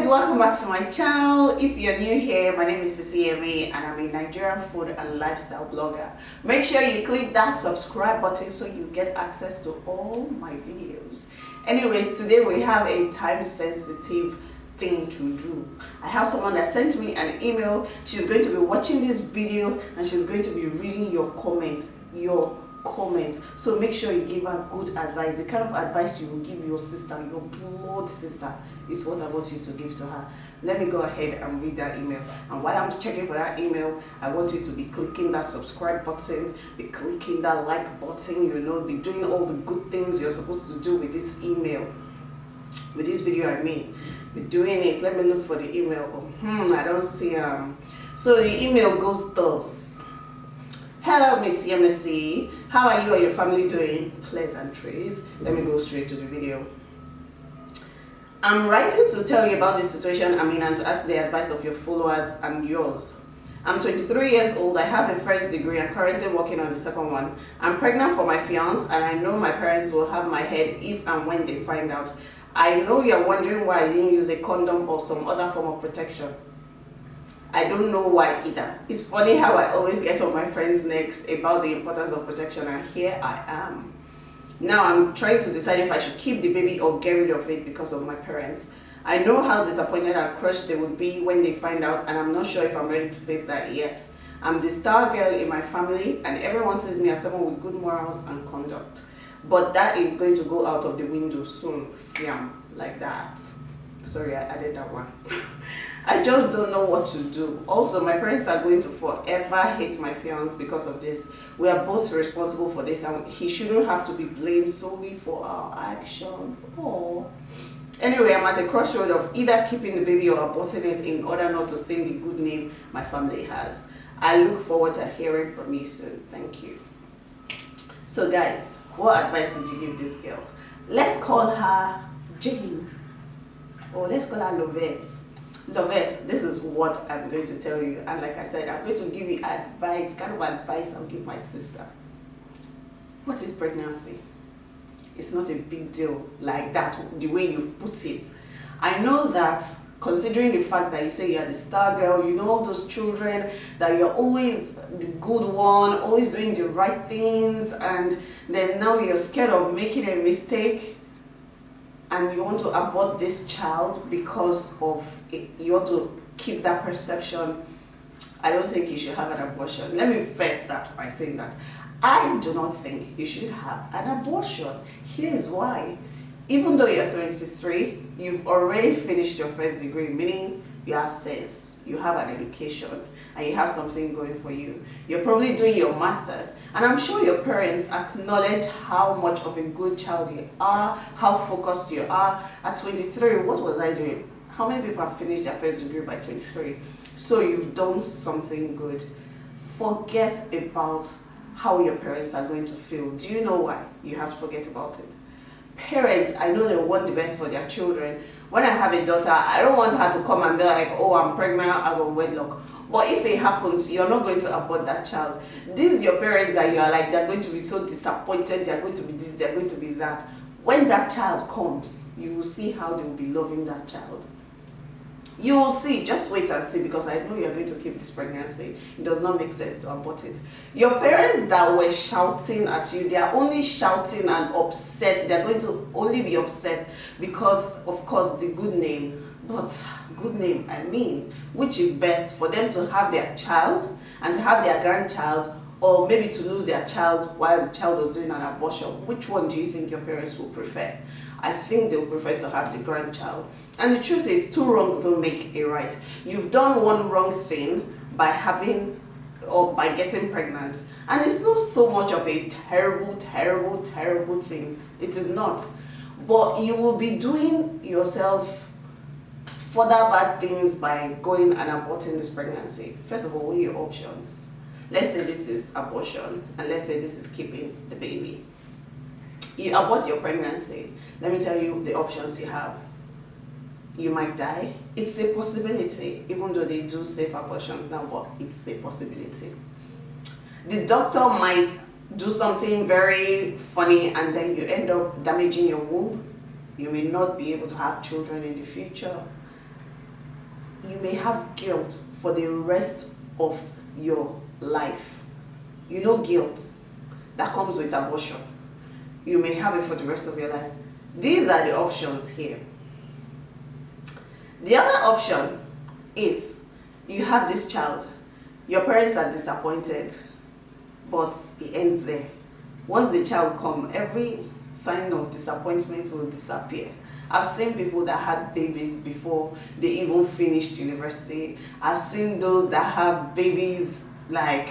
guys, welcome back to my channel. If you're new here, my name is Amy and I'm a Nigerian food and lifestyle blogger. Make sure you click that subscribe button so you get access to all my videos. Anyways, today we have a time-sensitive thing to do. I have someone that sent me an email. She's going to be watching this video and she's going to be reading your comments. So make sure you give her good advice. The kind of advice you will give your sister, your blood sister, is what I want you to give to her. Let me go ahead and read that email. And while I'm checking for that email, I want you to be clicking that subscribe button, be clicking that like button, be doing all the good things you're supposed to do with this email. With this video, I mean. Be doing it. Let me look for the email. I don't see So the email goes thus. Hello, Miss Yemisi. How are you and your family doing? Pleasantries. Let me go straight to the video. I'm writing to tell you about this situation I'm in and to ask the advice of your followers and yours. I'm 23 years old. I have a first degree and currently working on the second one. I'm pregnant for my fiance and I know my parents will have my head if and when they find out. I know you're wondering why I didn't use a condom or some other form of protection. I don't know why either. It's funny how I always get on my friends' necks about the importance of protection, and here I am. Now I'm trying to decide if I should keep the baby or get rid of it because of my parents. I know how disappointed and crushed they would be when they find out, and I'm not sure if I'm ready to face that yet. I'm the star girl in my family and everyone sees me as someone with good morals and conduct. But that is going to go out of the window soon. Like that. Sorry, I added that one. I just don't know what to do. Also, my parents are going to forever hate my fiance because of this. We are both responsible for this and he shouldn't have to be blamed solely for our actions. Oh. Anyway, I'm at a crossroad of either keeping the baby or aborting it in order not to stain the good name my family has. I look forward to hearing from you soon. Thank you. So guys, what advice would you give this girl? Let's call her Jane. Or let's call her Lovette. Lovette, this is what I'm going to tell you. And like I said, I'm going to give you advice, kind of advice I'll give my sister. What is pregnancy? It's not a big deal like that, the way you've put it. I know that considering the fact that you say you're the star girl, you know all those children, that you're always the good one, always doing the right things, and then now you're scared of making a mistake and you want to abort this child because of it, you want to keep that perception. I don't think you should have an abortion. Let me first start by saying that I do not think you should have an abortion. Here's why. Even though you're 23, you've already finished your first degree, meaning you have sense, you have an education, and you have something going for you. You're probably doing your master's, and I'm sure your parents acknowledge how much of a good child you are, how focused you are. At 23, what was I doing? How many people have finished their first degree by 23? So you've done something good. Forget about how your parents are going to feel. Do you know why you have to forget about it? Parents, I know they want the best for their children. When I have a daughter, I don't want her to come and be like, oh, I'm pregnant, I will wedlock. But if it happens, you're not going to abort that child. These your parents that you are like, they're going to be so disappointed, they're going to be this, they're going to be that. When that child comes, you will see how they will be loving that child. You will see, just wait and see, because I know you're going to keep this pregnancy. It does not make sense to abort it. Your parents that were shouting at you, they are only shouting and upset. They're going to only be upset because, of course, the good name. But good name, I mean, which is best for them to have their child and to have their grandchild, or maybe to lose their child while the child was doing an abortion? Which one do you think your parents will prefer? I think they would prefer to have the grandchild. And the truth is, two wrongs don't make a right. You've done one wrong thing by having or by getting pregnant, and it's not so much of a terrible thing. It is not. But you will be doing yourself further bad things by going and aborting this pregnancy. First of all, what are your options? Let's say this is abortion, and let's say this is keeping the baby. You abort your pregnancy. Let me tell you the options you have. You might die. It's a possibility, even though they do safe abortions now, but it's a possibility. The doctor might do something very funny and then you end up damaging your womb. You may not be able to have children in the future. you may have guilt for the rest of your life. You know, guilt that comes with abortion. You may have it for the rest of your life. These are the options here. The other option is you have this child, your parents are disappointed, but it ends there. Once the child comes, every sign of disappointment will disappear. I've seen people that had babies before they even finished university. I've seen those that have babies like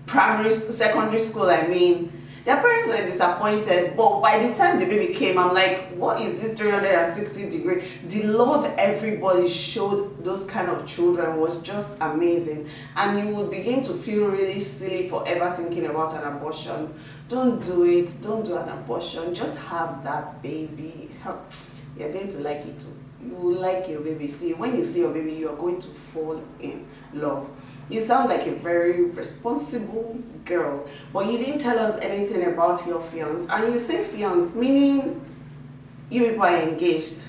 secondary school, their parents were disappointed, but by the time the baby came, I'm like, what is this 360 degree? The love everybody showed those kind of children was just amazing. And you would begin to feel really silly for ever thinking about an abortion. Don't do it. Don't do an abortion. Just have that baby. You're going to like it too. You will like your baby. See, when you see your baby, you're going to fall in love. You sound like a very responsible girl, but you didn't tell us anything about your fiance. And you say fiance, meaning you people are engaged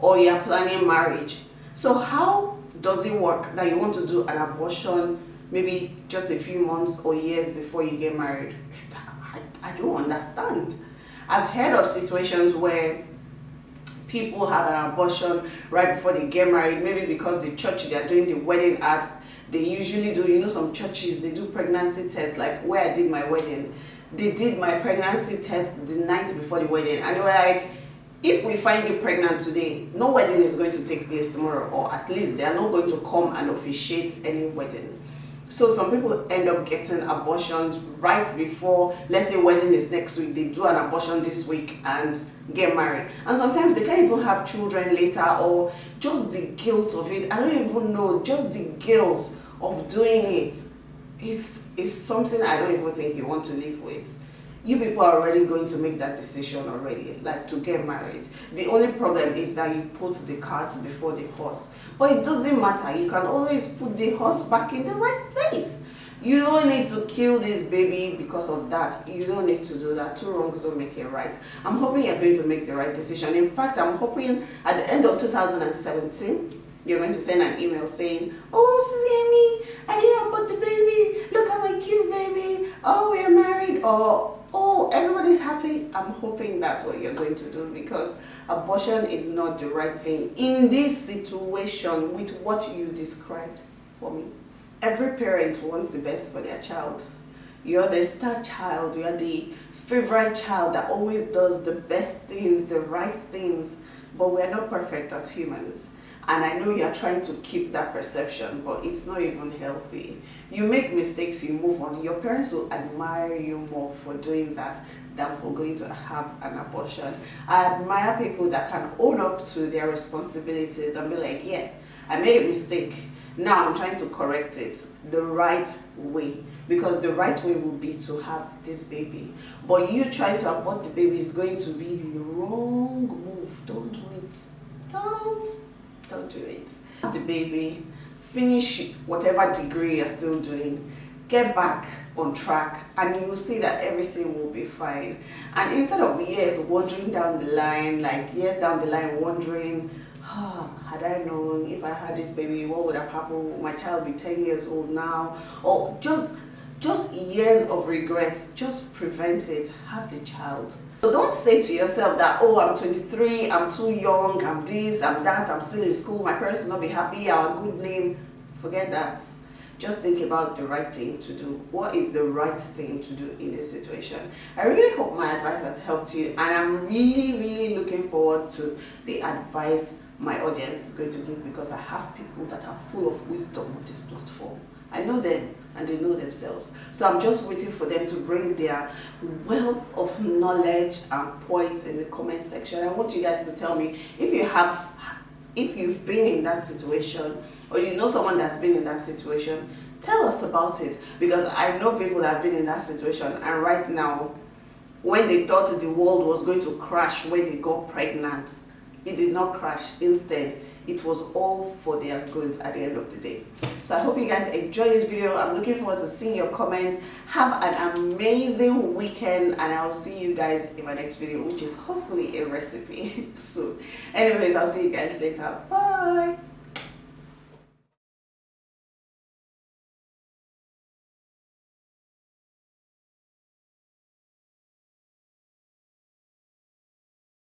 or you are planning marriage. So how does it work that you want to do an abortion maybe just a few months or years before you get married? I don't understand. I've heard of situations where people have an abortion right before they get married, maybe because the church they are doing the wedding at, they usually do, you know, some churches, they do pregnancy tests, like where I did my wedding. They did my pregnancy test the night before the wedding, and they were like, if we find you pregnant today, no wedding is going to take place tomorrow, or at least they are not going to come and officiate any wedding. So some people end up getting abortions right before, let's say wedding is next week, they do an abortion this week and get married. And sometimes they can't even have children later, or just the guilt of it. I don't even know, just the guilt of doing it is something I don't even think you want to live with. You people are already going to make that decision already, like to get married. The only problem is that you put the cart before the horse. But it doesn't matter. You can always put the horse back in the right place. You don't need to kill this baby because of that. You don't need to do that. Two wrongs don't make it right. I'm hoping you're going to make the right decision. In fact, I'm hoping at the end of 2017, you're going to send an email saying, oh, Sister Amy, I didn't abort the baby. Look at my cute baby. Oh, we are married. Or, oh, everybody's happy. I'm hoping that's what you're going to do, because abortion is not the right thing in this situation with what you described for me. Every parent wants the best for their child. You're the star child. You're the favorite child that always does the best things, the right things. But we're not perfect as humans. And I know you're trying to keep that perception, but it's not even healthy. You make mistakes, you move on. Your parents will admire you more for doing that than for going to have an abortion. I admire people that can own up to their responsibilities and be like, yeah, I made a mistake. Now I'm trying to correct it the right way, because the right way will be to have this baby. But you trying to abort the baby is going to be the wrong move. Don't do it. Don't do it. Have the baby, finish whatever degree you're still doing, get back on track, and you will see that everything will be fine. And instead of years wandering down the line, wondering, had I known if I had this baby, what would have happened? Would my child be 10 years old now? Or just years of regret. Just prevent it. Have the child. So don't say to yourself that, oh, I'm 23, I'm too young, I'm this, I'm that, I'm still in school, my parents will not be happy, our good name. Forget that. Just think about the right thing to do. What is the right thing to do in this situation? I really hope my advice has helped you, and I'm really, really looking forward to the advice my audience is going to give, because I have people that are full of wisdom on this platform. I know them and they know themselves. So I'm just waiting for them to bring their wealth of knowledge and points in the comment section. I want you guys to tell me if you've been in that situation, or you know someone that's been in that situation. Tell us about it, because I know people that have been in that situation, and right now, when they thought the world was going to crash when they got pregnant, it did not crash. Instead, it was all for their good at the end of the day. So I hope you guys enjoy this video. I'm looking forward to seeing your comments. Have an amazing weekend, and I'll see you guys in my next video, which is hopefully a recipe soon. Anyways, I'll see you guys later. Bye.